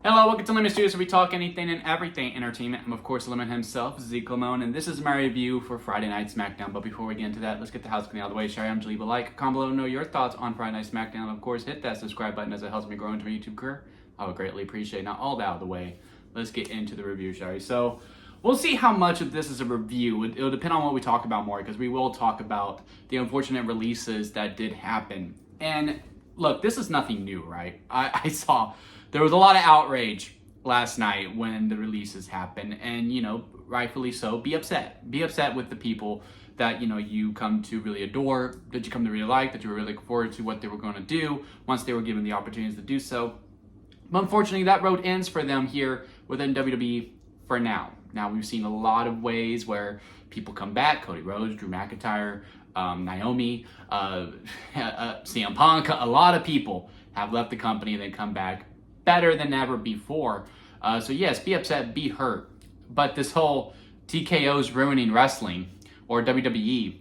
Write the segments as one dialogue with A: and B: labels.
A: Hello, welcome to Lemon Studios, where we talk anything and everything entertainment. I'm, of course, Lemon himself, Zeke Lemon, and this is my review for Friday Night SmackDown. But before we get into that, let's get the housekeeping out of the way. Share, leave a like, comment below, know your thoughts on Friday Night SmackDown. Of course, hit that subscribe button as it helps me grow into my YouTube career. I would greatly appreciate it. Now, all that out of the way, let's get into the review, shall we? So, we'll see how much of this is a review. It'll depend on what we talk about more, because we will talk about the unfortunate releases that did happen. And look, this is nothing new, right? I saw there was a lot of outrage last night when the releases happened, and rightfully so. Be upset with the people that you come to really adore, that you come to really like, that you were really looking forward to what they were going to do once they were given the opportunities to do so. But unfortunately, that road ends for them here within WWE for now. Now, we've seen a lot of ways where people come back: Cody Rhodes, Drew McIntyre, Naomi, CM Punk. A lot of people have left the company and then come back better than ever before. So yes, be upset, be hurt. But this whole TKO's ruining wrestling, or WWE,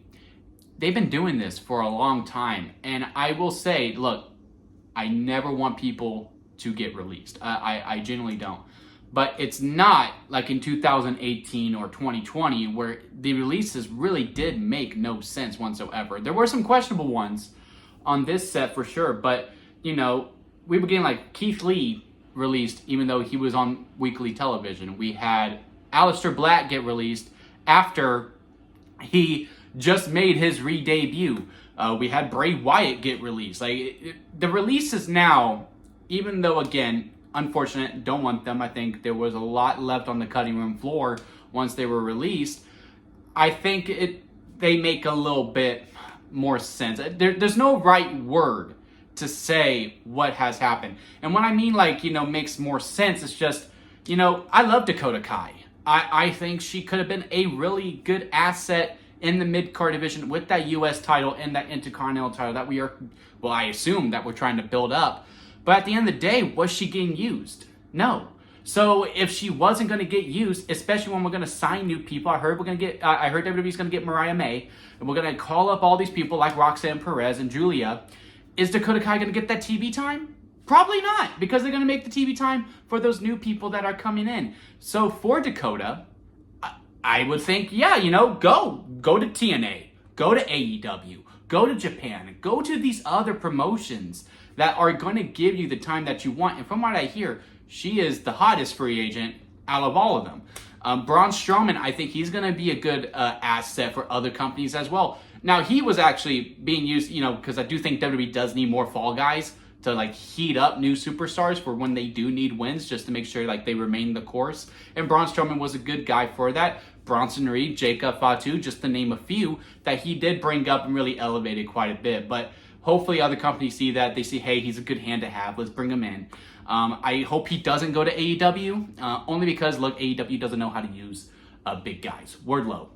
A: they've been doing this for a long time. And I will say, look, I never want people to get released. I genuinely don't. But it's not like in 2018 or 2020 where the releases really did make no sense whatsoever. There were some questionable ones on this set for sure, but we were getting like Keith Lee released even though he was on weekly television. We had Aleister Black get released after he just made his re-debut. We had Bray Wyatt get released. The releases now, even though, again, unfortunate, don't want them. I think there was a lot left on the cutting room floor once they were released. I think they make a little bit more sense. There's no right word to say what has happened. And when I mean makes more sense, it's just, I love Dakota Kai. I think she could have been a really good asset in the mid-card division with that U.S. title and that Intercontinental title that I assume that we're trying to build up. But at the end of the day, was she getting used? No. So if she wasn't going to get used, especially when we're going to sign new people, I heard WWE's going to get Mariah May, and we're going to call up all these people like Roxanne Perez and Julia. Is Dakota Kai going to get that TV time? Probably not, because they're going to make the TV time for those new people that are coming in. So for Dakota, I would think, go to TNA, go to AEW, go to Japan, go to these other promotions that are going to give you the time that you want. And from what I hear, she is the hottest free agent out of all of them. Braun Strowman, I think he's going to be a good asset for other companies as well. Now, he was actually being used, because I do think WWE does need more fall guys to heat up new superstars for when they do need wins, just to make sure they remain the course. And Braun Strowman was a good guy for that. Bronson Reed, Jacob Fatu, just to name a few that he did bring up and really elevated quite a bit. But hopefully other companies see that. They see, hey, he's a good hand to have. Let's bring him in. I hope he doesn't go to AEW, only because, look, AEW doesn't know how to use big guys. Wardlow,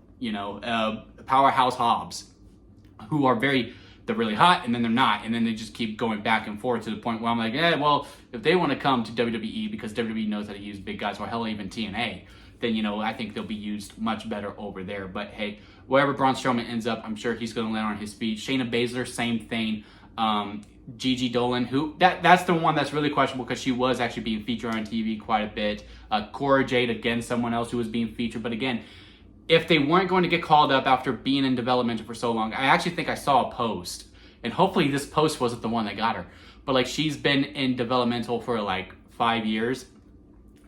A: Powerhouse Hobbs, who are they're really hot, and then they're not, and then they just keep going back and forth to the point where I'm like, well, if they want to come to WWE because WWE knows how to use big guys, or hell, even TNA, then, I think they'll be used much better over there. But hey, wherever Braun Strowman ends up, I'm sure he's going to land on his feet. Shayna Baszler, same thing. Gigi Dolan, that's the one that's really questionable because she was actually being featured on TV quite a bit. Cora Jade, again, someone else who was being featured. But again, if they weren't going to get called up after being in development for so long, I actually think I saw a post, and hopefully this post wasn't the one that got her, but she's been in developmental for 5 years,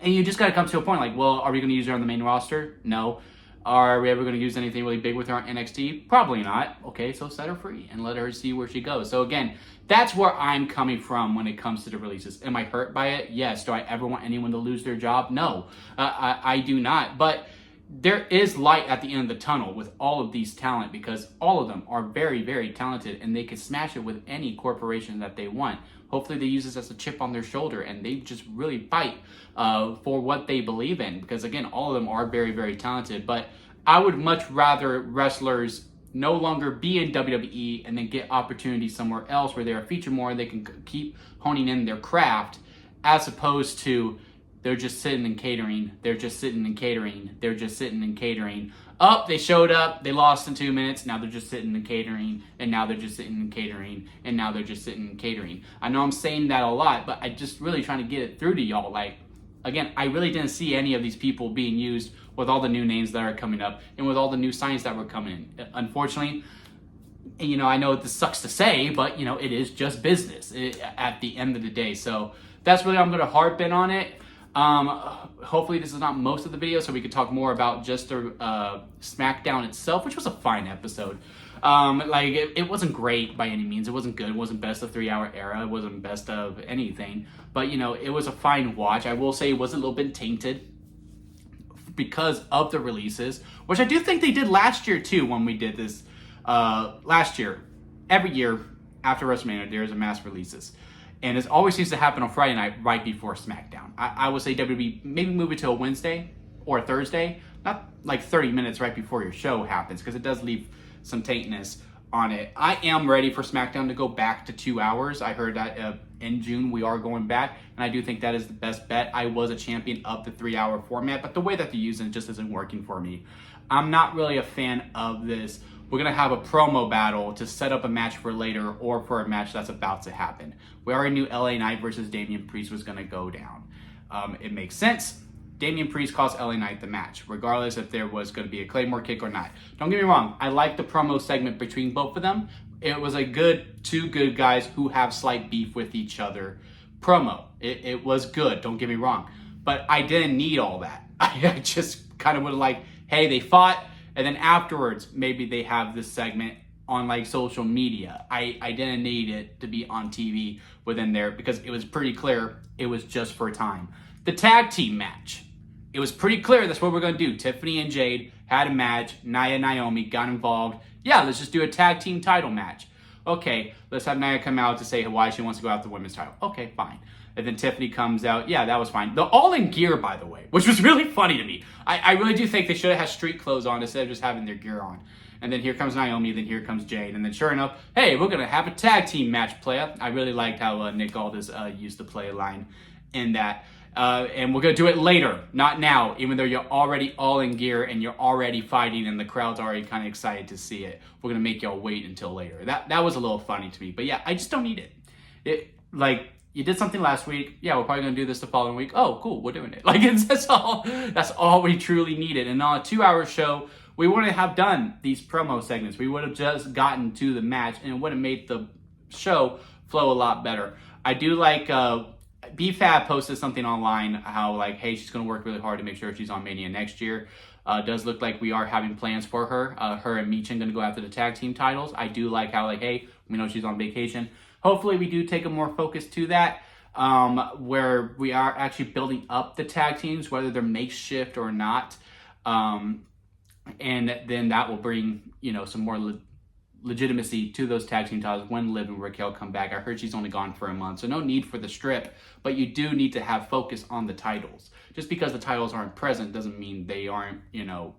A: and you just got to come to a point well, are we going to use her on the main roster? No. Are we ever going to use anything really big with her on NXT? Probably not. Okay, so set her free and let her see where she goes. So again, that's where I'm coming from when it comes to the releases. Am I hurt by it? Yes. Do I ever want anyone to lose their job? No, I do not. But there is light at the end of the tunnel with all of these talent, because all of them are very, very talented, and they can smash it with any corporation that they want. Hopefully they use this as a chip on their shoulder, and they just really fight for what they believe in, because again, all of them are very, very talented. But I would much rather wrestlers no longer be in WWE and then get opportunities somewhere else where they are featured more and they can keep honing in their craft, as opposed to they're just sitting and catering. They're just sitting and catering. They're just sitting and catering. Oh, they showed up. They lost in 2 minutes. Now they're just sitting and catering. And now they're just sitting and catering. And now they're just sitting and catering. I know I'm saying that a lot, but I just really trying to get it through to y'all. again, I really didn't see any of these people being used with all the new names that are coming up and with all the new signs that were coming in. Unfortunately, you know, I know this sucks to say, but, you know, it is just business at the end of the day. So that's really, I'm going to harp in on it. Hopefully this is not most of the video, so we could talk more about just the SmackDown itself, which was a fine episode. Like, it wasn't great by any means. It wasn't good. It wasn't best of 3-hour era. It wasn't best of anything. But, you know, it was a fine watch. I will say it was a little bit tainted because of the releases, which I do think they did last year too when we did this. Last year, every year after WrestleMania, there's a mass releases. And it always seems to happen on Friday night right before SmackDown. I would say WWE maybe move it to a Wednesday or a Thursday, not like 30 minutes right before your show happens, because it does leave some taintness on it. I am ready for SmackDown to go back to 2 hours. I heard that in June we are going back, and I do think that is the best bet. I was a champion of the 3-hour format, but the way that they're using it just isn't working for me. I'm not really a fan of this. We're going to have a promo battle to set up a match for later or for a match that's about to happen. We already knew LA Knight versus Damian Priest was going to go down. It makes sense. Damian Priest cost LA Knight the match, regardless if there was going to be a Claymore kick or not. Don't get me wrong. I like the promo segment between both of them. It was a good, two good guys who have slight beef with each other promo. It was good. Don't get me wrong. But I didn't need all that. I just kind of would have liked, hey, they fought. And then afterwards, maybe they have this segment on like social media. I didn't need it to be on TV within there because it was pretty clear it was just for time. The tag team match. It was pretty clear that's what we're going to do. Tiffany and Jade had a match. Nia and Naomi got involved. Yeah, let's just do a tag team title match. Okay, let's have Nia come out to say why she wants to go out the women's title. Okay, fine. And then Tiffany comes out. Yeah, that was fine. The all in gear, by the way, which was really funny to me. I really do think they should have had street clothes on instead of just having their gear on. And then here comes Naomi, then here comes Jade. And then sure enough, hey, we're going to have a tag team match, playa. I really liked how Nick Aldis used the play line in that. And we're going to do it later, not now, even though you're already all in gear and you're already fighting and the crowd's already kind of excited to see it. We're going to make y'all wait until later. That was a little funny to me. But yeah, I just don't need it. You did something last week. Yeah, we're probably going to do this the following week. Oh, cool, we're doing it. Like, that's all we truly needed. And on a 2-hour show, we wouldn't have done these promo segments. We would have just gotten to the match, and it would have made the show flow a lot better. I do like, BFAB posted something online, how like, hey, she's going to work really hard to make sure she's on Mania next year. Does look like we are having plans for her. Her and Michin going to go after the tag team titles. I do like how, like, hey, we know she's on vacation. Hopefully we do take a more focus to that, where we are actually building up the tag teams, whether they're makeshift or not. And then that will bring, you know, some more legitimacy to those tag team titles when Liv and Raquel come back. I heard she's only gone for a month, so no need for the strip, but you do need to have focus on the titles. Just because the titles aren't present doesn't mean they aren't, you know,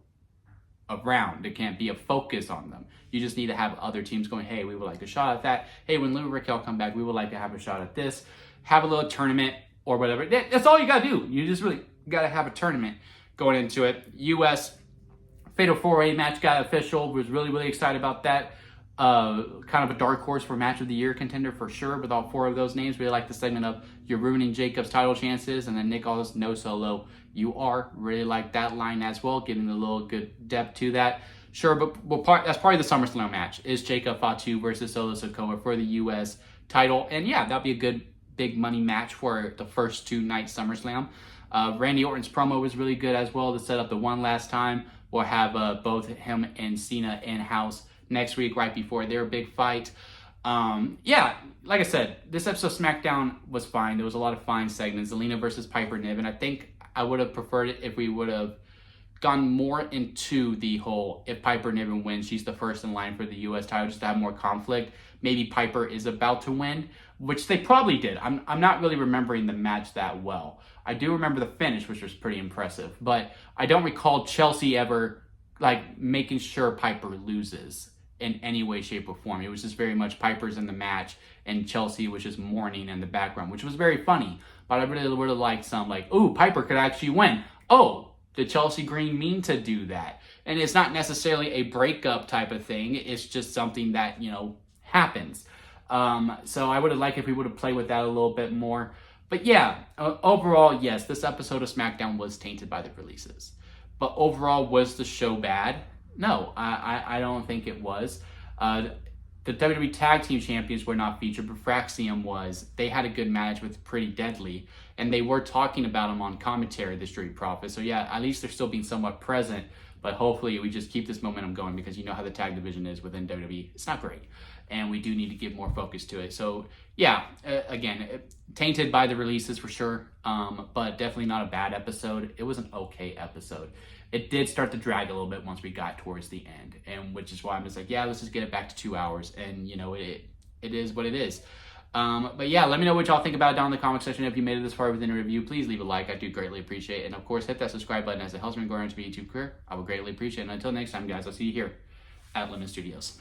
A: around. There can't be a focus on them. You just need to have other teams going, hey, we would like a shot at that. Hey, when Liv and Raquel come back, we would like to have a shot at this. Have a little tournament or whatever. That's all you got to do. You just really got to have a tournament going into it. U.S. Fatal 4-Way match got official. Was really, really excited about that. Kind of a dark horse for match of the year contender for sure with all 4 of those names. Really like the segment of you're ruining Jacob's title chances, and then Nick Aldis, no solo. You are. Really like that line as well, giving a little good depth to that. Sure, but that's probably the SummerSlam match, is Jacob Fatu versus Solo Sikoa for the U.S. title. And yeah, that'd be a good big money match for the first 2 nights SummerSlam. Randy Orton's promo was really good as well to set up the one last time. We'll have both him and Cena in-house next week right before their big fight. Yeah, like I said, this episode of SmackDown was fine. There was a lot of fine segments. Zelina versus Piper Niven. I think I would have preferred it if we would have gone more into the whole, if Piper Niven wins, she's the first in line for the U.S. title, just to have more conflict. Maybe Piper is about to win, which they probably did. I'm not really remembering the match that well. I do remember the finish, which was pretty impressive, but I don't recall Chelsea ever like making sure Piper loses in any way, shape, or form. It was just very much Piper's in the match and Chelsea was just mourning in the background, which was very funny. But I really would have liked some like, ooh, Piper could actually win. Oh, did Chelsea Green mean to do that? And it's not necessarily a breakup type of thing. It's just something that, you know, happens. So I would have liked if we would have played with that a little bit more. But yeah, overall, yes, this episode of SmackDown was tainted by the releases. But overall, was the show bad? No, I don't think it was. The WWE Tag Team Champions were not featured, but Fraxium was. They had a good match with Pretty Deadly, and they were talking about them on commentary, the Street Profits. So yeah, at least they're still being somewhat present, but hopefully we just keep this momentum going because you know how the tag division is within WWE. It's not great, and we do need to give more focus to it. So yeah, again, tainted by the releases for sure, but definitely not a bad episode. It was an okay episode. It did start to drag a little bit once we got towards the end, and which is why I'm just like, yeah, let's just get it back to 2 hours, and you know, it is what it is. But yeah, let me know what y'all think about it down in the comment section. If you made it this far within a review, please leave a like. I do greatly appreciate it. And of course, hit that subscribe button as it helps me grow into my YouTube career. I would greatly appreciate it. And until next time, guys, I'll see you here at Lemon Studios.